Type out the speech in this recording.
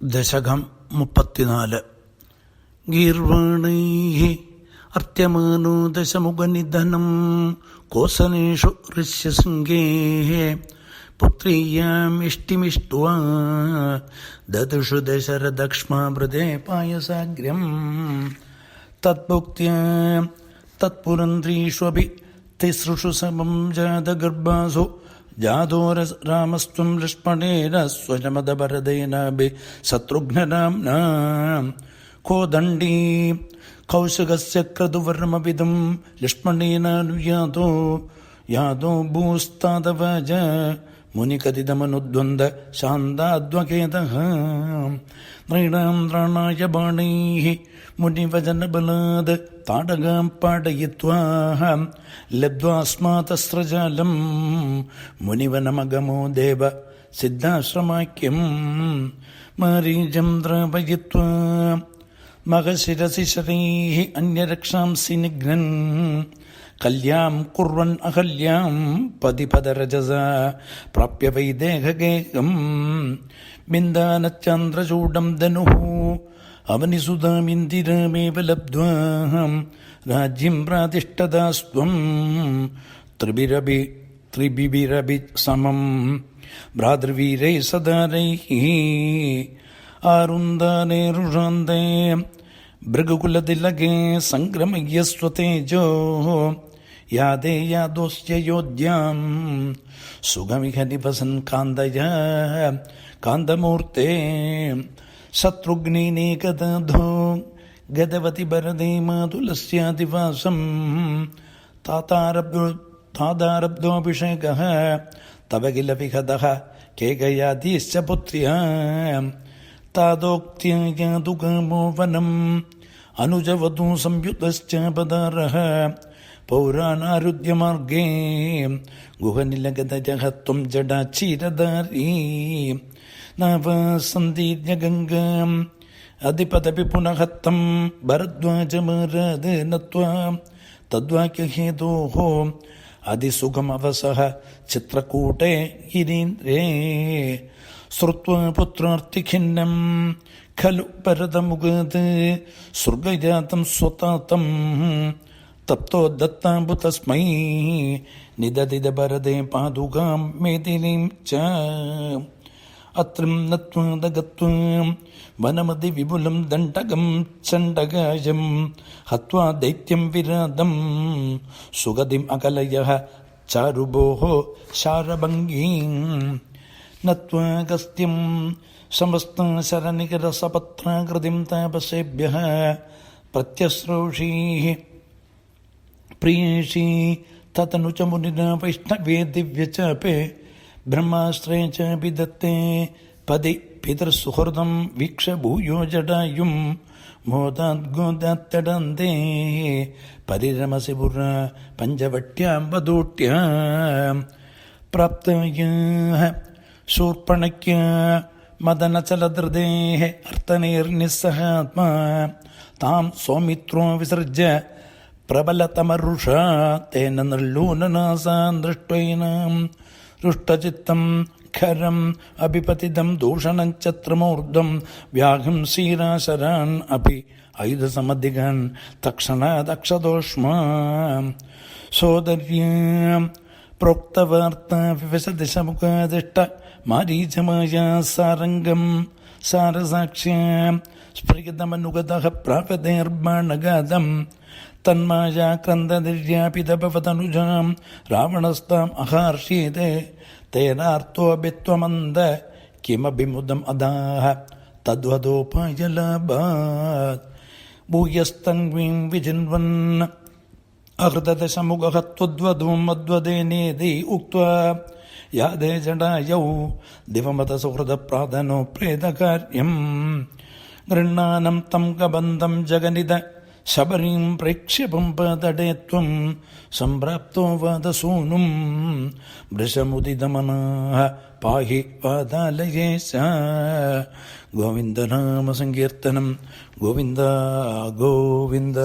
ദശകം 34. ഗീർവാണൈഃ അർത്യമാനോ ദശമുഖനിധനം കോസലേഷു ഋഷ്യശൃംഗേഃ പുത്രീയാം ഇഷ്ടിമിഷ്ട്വാ ദദൃശു ദശരഥക്ഷ്മാഭൃതേ പായസാഗ്ര്യം തദ്ഭുക്ത്യാ തത്പുരന്ത്രീഷ്വപി തിസൃഷു സമം ജാതഗർഭാസു ജാതോ രാമസ്ത്വം ലക്ഷ്മണേന സ്വജമദഭരതേനാഭി ശത്രുഘ്നനാംനാ കോദണ്ഡീ കൗശികസ്യ ക്രതുവർമവിദം ലക്ഷ്മണേനാനുയാതോ യാതോ ഭൂസ്താദവജ മുനികഥിതമനുദ്വന്ദ് ശാന്താദ്വകേതഃ നൃണാം ത്രാണായ ബാണൈഃ മുനിവചനബലാദ് താടകാം പാടയിത്വാ ലബ്ധ്വാസ്മാതസ്രജാലം മുനിവനമഗമോ ദേവ സിദ്ധാശ്രമാക്യം മാരീചം ദ്രാവയിത്വാ മഖശിരസി ശരൈഃ അന്യരക്ഷാംസി നിഘ്നൻ കല്യാം കുർവൻ അഹല്യാം പതിപദരജസ പ്രാപ്യ വൈദേഹഗേഹം ബിന്ദാനചന്ദ്രചൂഡം ധനുഃ അവനിസുതാമിന്ദിരാമേവ ലബ്ധ്വാ രാജ്യം പ്രാതിഷ്ഠദാസ്ത്വം ത്രിഭിരഭി സമം ഭ്രാതൃവീരൈ സദാരൈഃ ആരുന്ദാനേരുഷാന്തേ ഭൃഗുകുലതിലകേ സംക്രമയസ്വതേജോ യാദേ യാദോസ്യ യോധ്യാം സുഖമിഹ നിവസൻ കാന്തയ കാന്തമൂർത്തേ ശത്രുഘ്നേനേകദാധോ ഗതവതി ഭരതേ മാതുലസ്യാദിവാസം താതാരബ്ധോഭിഷേകഃ തവ കില വിഹതഃ കേകയാദീശ്ച പുത്ര്യാ താദോക്ത്യായാതുകാമോ വനം അനുജവധൂ സംയുതശ്ച പദാരഃ പൗരാനാരുദ്യമാർഗേ ഗുഹനിലഗതജഃ ത്വം ജഡാക്ഷീരധാരീ നവസന്ദീർഘഗംഗാം അധിപതപി പുനഃ തം ഭരദ്വാജമാരാധേ നത്വാ തദ്വാക്യഹേതോഃ അതിസുഖമവസഃ ചിത്രകൂടേ ഗിരീന്ദ്രേ ശ്രുത്വാ പുത്രാർത്തിഖിന്നം ഖലു ഭരതമുഖാത് സ്വർഗജാതം സ്വതാതം തപ്തോ ദത്താംബു തസ്മൈ നിദതിദ ഭരതേ പാദുകാം മേദിനീം ച അത്രം നത്വാ ദഗത്വാ വനമതി വിപുലം ദണ്ഡകം ചണ്ഡകായം ഹത്വാ ദൈത്യം വിരാതം സുഗതിം അകലയഃ ചാരുഭോഃ ശാരഭംഗീം നത്വാഗസ്ത്യം സമസ്തശരനികരസപത്രാകൃതിം താപസേഭ്യഃ പ്രത്യശ്രൗഷീഃ പ്രിയേഷീ തതനു ച മുനിനാ വൈഷ്ണവേ ദിവ്യചാപേ ബ്രഹ്മാശ്രേ ചാപി ദത്തേ പതി പിതൃസുഹൃദം വീക്ഷ ഭൂയോ ജടായും മോദാദ്ഗോദാത്തടന്തേ പരിരമസി പുര പഞ്ചവട്യാം വധൂട്യാം പ്രാപ്തായാഃ ശൂർപ്പണക്യ മദനചലധൃതേഃ അർത്തനൈർനിസ്സഹാത്മാ താം സൗമിത്രോ വിസൃജ്യ പ്രബലതമരുഷാ തേന നിർലൂനനാസാൻ ദൃഷ്ട്വൈനാം രുഷ്ടചിത്തം ഖരം അഭിപതിതം ദൂഷണം ചത്രമൂർധം വ്യാഹം ശീരാശരാൻ അഭി ആയുധസമധികാൻ തക്ഷണാദക്ഷദോഷ്മാ സോദര്യാം പ്രോക്തവാർത്ത വിവശദിശമുഖാദിഷ്ട മാരീചമായാ സാരംഗം സാരസാക്ഷ്യാം സ്ഫുരിതമനുഗതഃ പ്രാപതേർബാണഗാദം തന്മായാ ക്രന്ദനിര്യാപിതഭവതനുജാം രാവണസ്താം അഹർഷീതേ തേനാർത്തോഭിത്വമന്ദ കിമഭിമുദം അദാഹ തദ്വദോപായലാഭാത് ഭൂയസ്തൻവീം വിജിൻവൻ അഹൃതദശമുഖഃ ത്വദ്വധൂം മദ്വദേനേതി ഉക്ത്വാ യാദേ ജടായൗ ദിവമത സുഹൃദപ്രാദനോ പ്രേതകാര്യം ഗൃഹാണം തം കബന്ധം ജഗനിത ശബരീം പ്രേക്ഷ്യപം പതടേ ത്വം സംപ്രാപ്തോ വാദസൂനും വൃഷമുദിതമനാഃ പാഹി വാതാലയേശ. ഗോവിന്ദനാമസങ്കീർത്തനം. ഗോവിന്ദ ഗോവിന്ദ.